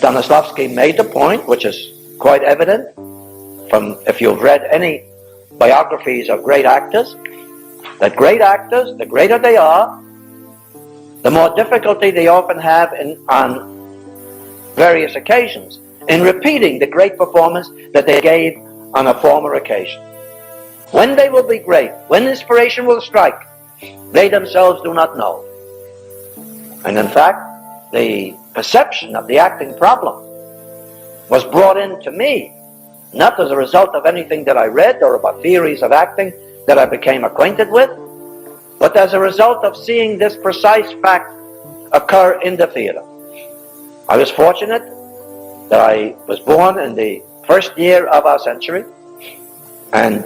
Stanislavski made the point, which is quite evident from if you've read any biographies of great actors, that great actors, the greater they are, the more difficulty they often have on various occasions in repeating the great performance that they gave on a former occasion. When they will be great, when inspiration will strike, they themselves do not know. And in fact, the perception of the acting problem was brought in to me, not as a result of anything that I read or about theories of acting that I became acquainted with, but as a result of seeing this precise fact occur in the theater. I was fortunate that I was born in the first year of our century, and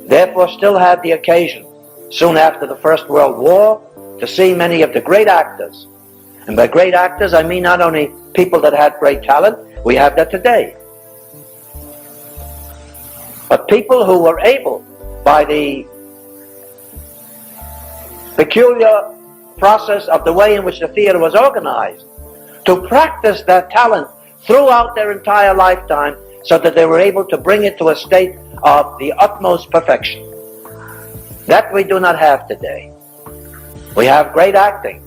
therefore still had the occasion, soon after the First World War, to see many of the great actors. And by great actors, I mean not only people that had great talent, we have that today, but people who were able, by the peculiar process of the way in which the theater was organized, to practice that talent throughout their entire lifetime, so that they were able to bring it to a state of the utmost perfection. That we do not have today. We have great acting,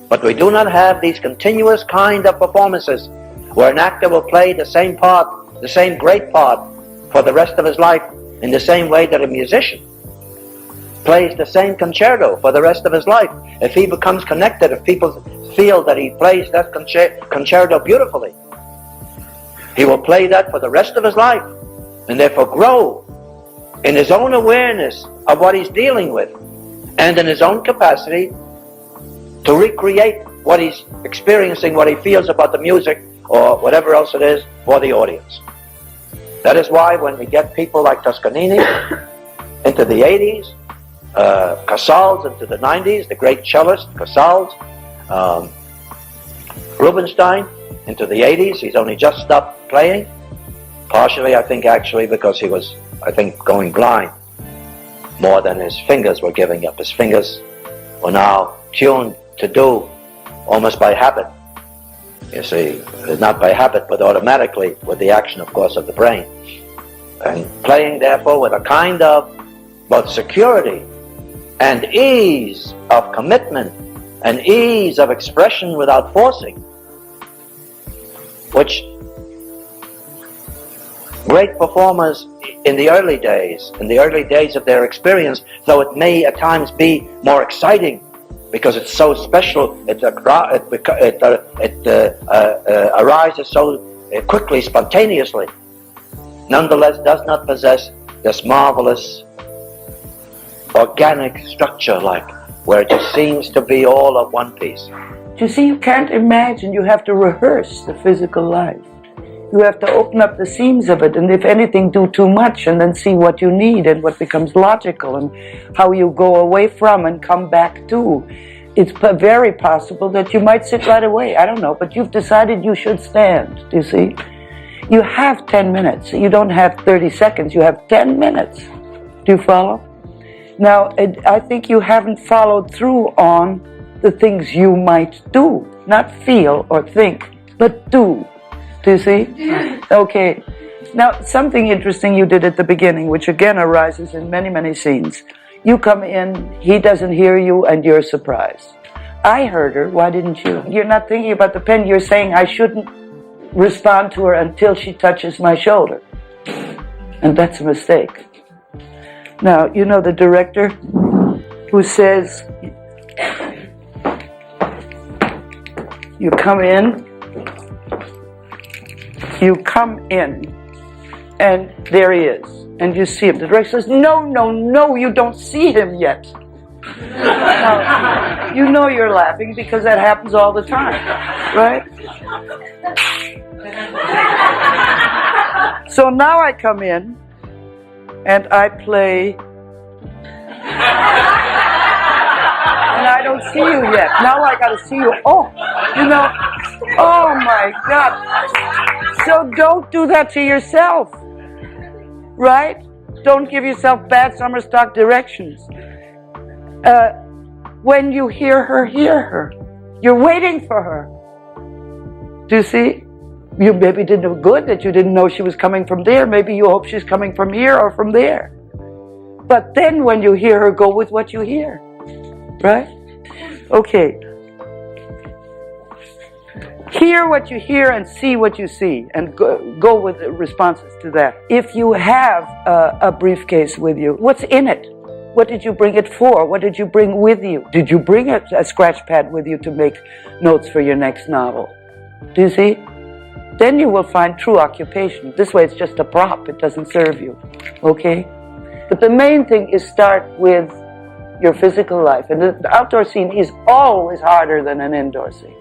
but we do not have these continuous kind of performances where an actor will play the same part, the same great part, for the rest of his life, in the same way that a musician plays the same concerto for the rest of his life. If he becomes connected, if people feel that he plays that concerto beautifully, he will play that for the rest of his life, and therefore grow in his own awareness of what he's dealing with, and in his own capacity to recreate what he's experiencing, what he feels about the music, or whatever else it is, for the audience. That is why when we get people like Toscanini into the 80s, Casals into the 90s, the great cellist Casals, Rubinstein into the 80s, he's only just stopped playing, partially I think actually because he was, I think, going blind more than his fingers were giving up. His fingers were now tuned to do almost by habit. You see, not by habit, but automatically with the action, of course, of the brain. And playing, therefore, with a kind of both security and ease of commitment and ease of expression without forcing, which great performers in the early days of their experience, though it may at times be more exciting because it's so special, it arises so quickly, spontaneously, nonetheless does not possess this marvelous organic structure, like where it just seems to be all of one piece. You see, you can't imagine. You have to rehearse the physical life. You have to open up the seams of it, and if anything, do too much, and then see what you need and what becomes logical and how you go away from and come back to. It's very possible that you might sit right away. I don't know, but you've decided you should stand, you see. You have 10 minutes. You don't have 30 seconds. You have 10 minutes. Do you follow? Now, I think you haven't followed through on the things you might do. Not feel or think, but do. Do you see? Okay. Now, something interesting you did at the beginning, which again arises in many, many scenes. You come in, he doesn't hear you, and you're surprised. I heard her, why didn't you? You're not thinking about the pen, you're saying I shouldn't respond to her until she touches my shoulder. And that's a mistake. Now, you know the director who says, you come in, and there he is, and you see him. The director says, no, no, no, you don't see him yet. Now, you know you're laughing because that happens all the time, right? So now I come in, and I play, and I don't see you yet. Now I gotta see you. Oh, you know, oh my God. So don't do that to yourself, right? Don't give yourself bad summer stock directions. When you hear her, hear her. You're waiting for her. Do you see? You maybe didn't know good that you didn't know she was coming from there. Maybe you hope she's coming from here or from there. But then when you hear her, go with what you hear. Right? Okay. Hear what you hear and see what you see, and go with the responses to that. If you have a briefcase with you, what's in it? What did you bring it for? What did you bring with you? Did you bring a scratch pad with you to make notes for your next novel? Do you see? Then you will find true occupation. This way it's just a prop. It doesn't serve you. Okay? But the main thing is start with your physical life. And the outdoor scene is always harder than an indoor scene.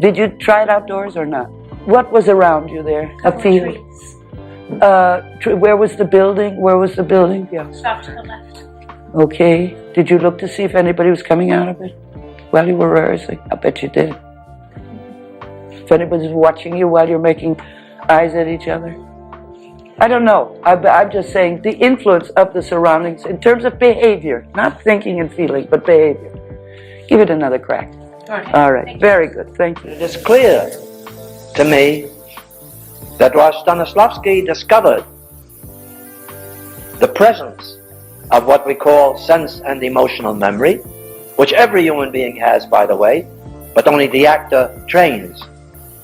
Did you try it outdoors or not? What was around you there? A field? Where was the building? Where was the building? Yeah. Off to the left. Okay. Did you look to see if anybody was coming out of it while you were rehearsing? I bet you did. If anybody's watching you while you're making eyes at each other? I don't know. I'm just saying the influence of the surroundings in terms of behavior, not thinking and feeling, but behavior. Give it another crack. All right. Very good. Thank you. It is clear to me that while Stanislavski discovered the presence of what we call sense and emotional memory, which every human being has, by the way, but only the actor trains,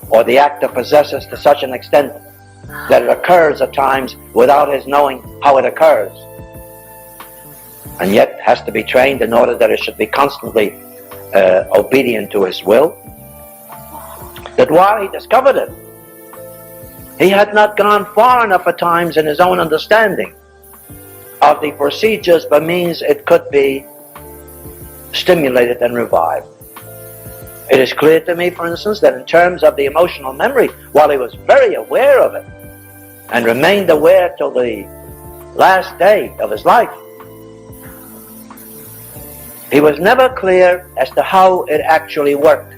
or the actor possesses to such an extent that it occurs at times without his knowing how it occurs, and yet has to be trained in order that it should be constantly obedient to his will, that while he discovered it, he had not gone far enough at times in his own understanding of the procedures by means it could be stimulated and revived. It is clear to me, for instance, that in terms of the emotional memory, while he was very aware of it and remained aware till the last day of his life, he was never clear as to how it actually worked.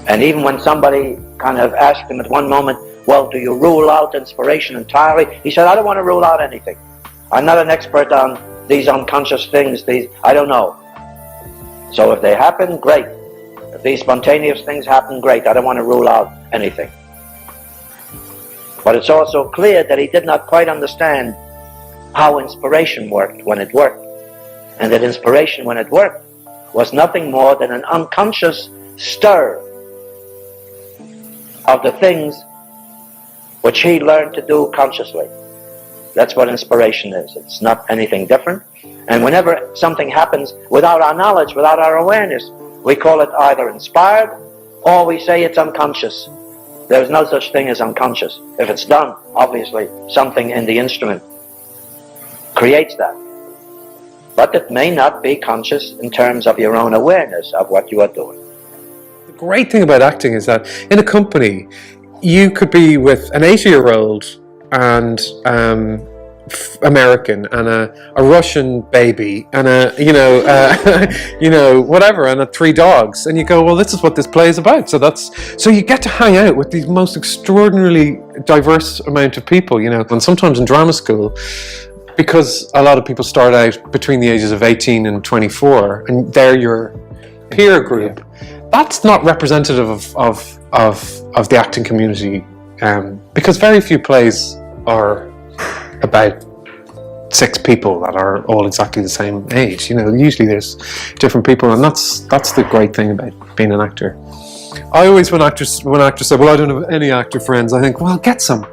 And even when somebody kind of asked him at one moment, well, do you rule out inspiration entirely? He said, I don't want to rule out anything. I'm not an expert on these unconscious things. I don't know. So if they happen, great. If these spontaneous things happen, great. I don't want to rule out anything. But it's also clear that he did not quite understand how inspiration worked when it worked. And that inspiration, when it worked, was nothing more than an unconscious stir of the things which he learned to do consciously. That's what inspiration is. It's not anything different. And whenever something happens without our knowledge, without our awareness, we call it either inspired or we say it's unconscious. There's no such thing as unconscious. If it's done, obviously, something in the instrument creates that. But it may not be conscious in terms of your own awareness of what you are doing. The great thing about acting is that in a company, you could be with an 80-year-old and American and a Russian baby and whatever, and 3 dogs, and you go, well, this is what this play is about. So you get to hang out with these most extraordinarily diverse amount of people, and sometimes in drama school, because a lot of people start out between the ages of 18 and 24, and they're your peer group. That's not representative of the acting community, because very few plays are about 6 people that are all exactly the same age. Usually there's different people, and that's the great thing about being an actor. I always, when actors say, well, I don't have any actor friends, I think, well, get some,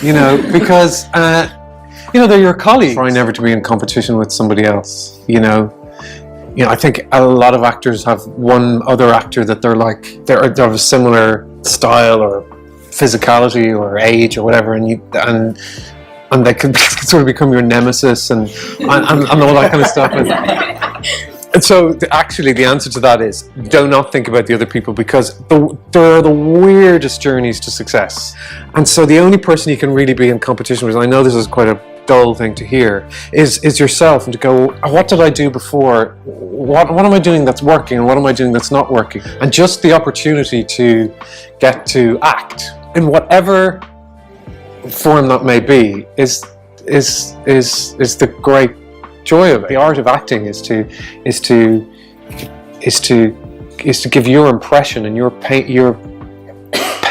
because they're your colleagues. Try never to be in competition with somebody else. I think a lot of actors have one other actor that they're of a similar style or physicality or age or whatever, and they can sort of become your nemesis and all that kind of stuff. And so actually the answer to that is, do not think about the other people, because there are the weirdest journeys to success. And so the only person you can really be in competition with, I know this is quite a dull thing to hear, is yourself, and to go, what did I do before? What am I doing that's working, and what am I doing that's not working? And just the opportunity to get to act in whatever form that may be is the great joy of it. The art of acting is to give your impression and your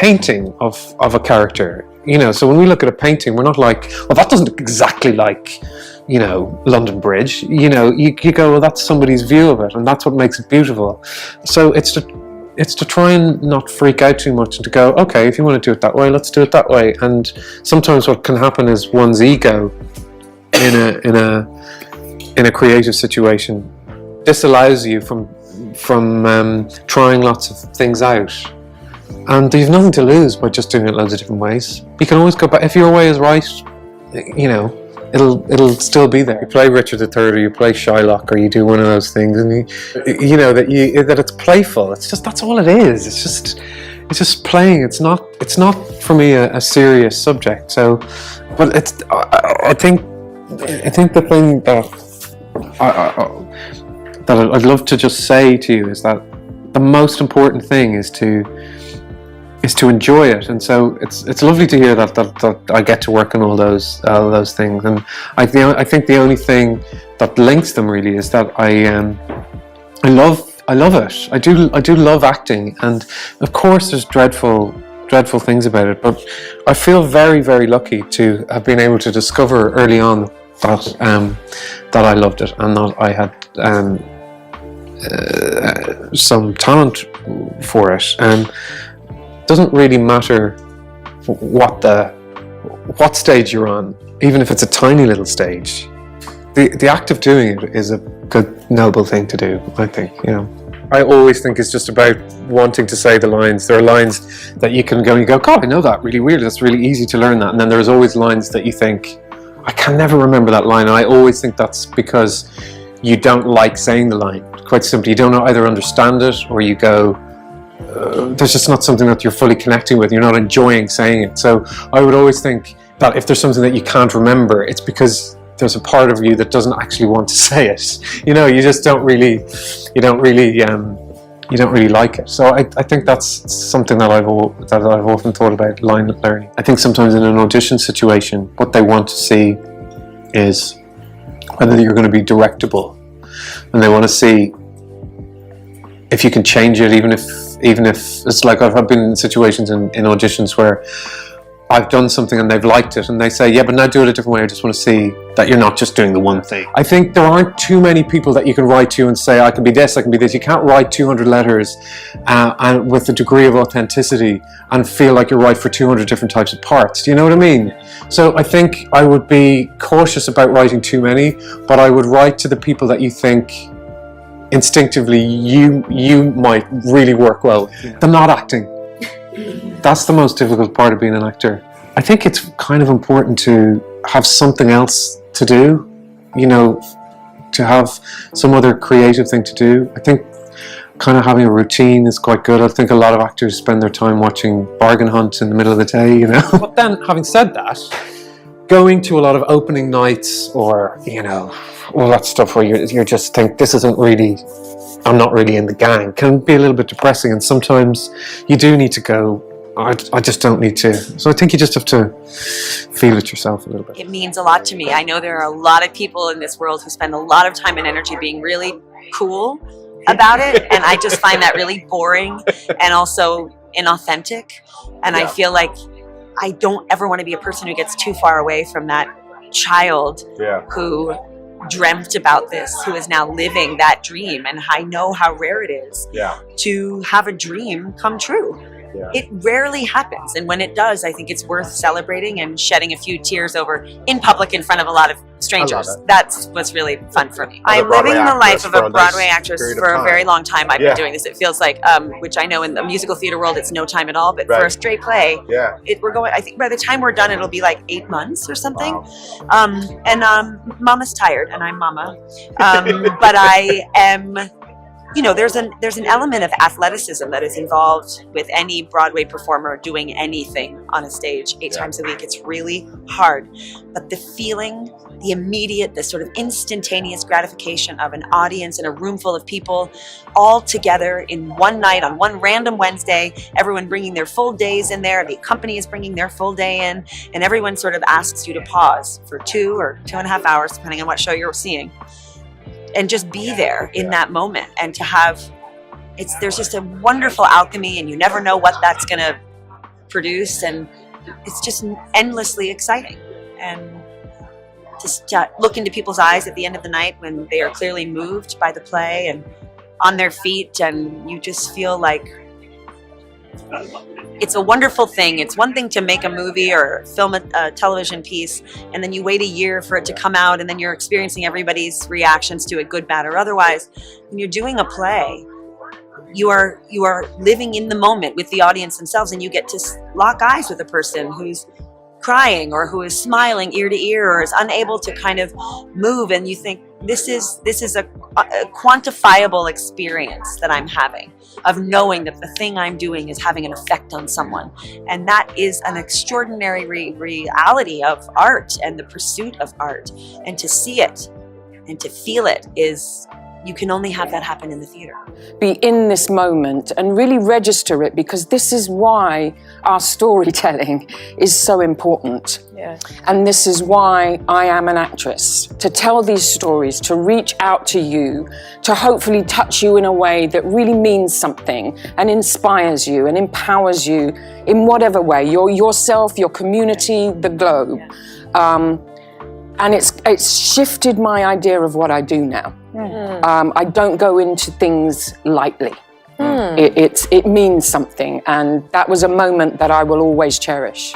painting of a character. You know, so when we look at a painting, we're not like, well, that doesn't look exactly like, you know, London Bridge. You know, you go, well, that's somebody's view of it, and that's what makes it beautiful. So it's to try and not freak out too much, and to go, okay, if you want to do it that way, let's do it that way. And sometimes what can happen is one's ego in a creative situation disallows you from trying lots of things out. And you've nothing to lose by just doing it loads of different ways. You can always go back. If your way is right, you know, it'll still be there. You play Richard III, or you play Shylock, or you do one of those things, and you know that it's playful. It's just, that's all it is. It's just playing. It's not for me a serious subject. So, but I think the thing that I'd love to just say to you is that the most important thing is to enjoy it. And so it's lovely to hear that I get to work on all those things. And I think the only thing that links them really is that I love it. I do love acting, and of course there's dreadful things about it, but I feel very, very lucky to have been able to discover early on that I loved it, and that I had some talent for it. Doesn't really matter what stage you're on, even if it's a tiny little stage. The act of doing it is a good, noble thing to do, I think. You know, I always think it's just about wanting to say the lines. There are lines that you can go and you go, God, I know that really weird. That's really easy to learn that. And then there's always lines that you think, I can never remember that line. And I always think that's because you don't like saying the line. Quite simply, you don't either understand it, or you go, there's just not something that you're fully connecting with. You're not enjoying saying it. So I would always think that if there's something that you can't remember, it's because there's a part of you that doesn't actually want to say it. You know, you just don't really like it. So I think that's something that I've often thought about line learning. I think sometimes in an audition situation, what they want to see is whether you're going to be directable, and they want to see if you can change it, even if it's like I've been in situations in auditions where I've done something and they've liked it, and they say, yeah, but now do it a different way. I just want to see that you're not just doing the one thing. I think there aren't too many people that you can write to and say, I can be this, I can be this. You can't write 200 letters and with a degree of authenticity and feel like you're right for 200 different types of parts. Do you know what I mean? So I think I would be cautious about writing too many, but I would write to the people that you think instinctively you might really work well with. The not acting. That's the most difficult part of being an actor. I think it's kind of important to have something else to do, you know, to have some other creative thing to do. I think kind of having a routine is quite good. I think a lot of actors spend their time watching Bargain Hunt in the middle of the day, you know. But then, having said that, going to a lot of opening nights, or, you know, all that stuff where you just think, this isn't really, I'm not really in the gang, can be a little bit depressing. And sometimes you do need to go, I just don't need to. So I think you just have to feel it yourself a little bit. It means a lot to me. I know there are a lot of people in this world who spend a lot of time and energy being really cool about it, and I just find that really boring and also inauthentic. And I feel like I don't ever want to be a person who gets too far away from that child who dreamt about this, who is now living that dream. And I know how rare it is to have a dream come true. It rarely happens, and when it does, I think it's worth celebrating and shedding a few tears over in public in front of a lot of strangers. That's what's really fun for me. I'm living the life of a Broadway actress for a very long time. I've been doing this. It feels like, which I know in the musical theater world, it's no time at all, but for a straight play, we're going, I think by the time we're done, it'll be like 8 months or something. Mama's tired, and I'm Mama. But I am, you know, there's an element of athleticism that is involved with any Broadway performer doing anything on a stage 8 times a week. It's really hard, but the feeling, the immediate, the sort of instantaneous gratification of an audience in a room full of people all together in one night on one random Wednesday, everyone bringing their full days in there, the company is bringing their full day in, and everyone sort of asks you to pause for 2 or 2.5 hours, depending on what show you're seeing, and just be there in that moment, and to have, there's just a wonderful alchemy, and you never know what that's gonna produce, and it's just endlessly exciting. And just look into people's eyes at the end of the night when they are clearly moved by the play and on their feet, and you just feel like it's a wonderful thing. It's one thing to make a movie or film a television piece, and then you wait a year for it to come out, and then you're experiencing everybody's reactions to it, good, bad, or otherwise. When you're doing a play, you are living in the moment with the audience themselves, and you get to lock eyes with a person who's crying or who is smiling ear to ear or is unable to kind of move, and you think this is a quantifiable experience that I'm having, of knowing that the thing I'm doing is having an effect on someone. And that is an extraordinary reality of art and the pursuit of art. And to see it and to feel it is, you can only have that happen in the theater. Be in this moment and really register it, because this is why our storytelling is so important. Yeah. And this is why I am an actress, to tell these stories, to reach out to you, to hopefully touch you in a way that really means something and inspires you and empowers you in whatever way, yourself, your community, the globe. And it's shifted my idea of what I do now. I don't go into things lightly. It means something, and that was a moment that I will always cherish.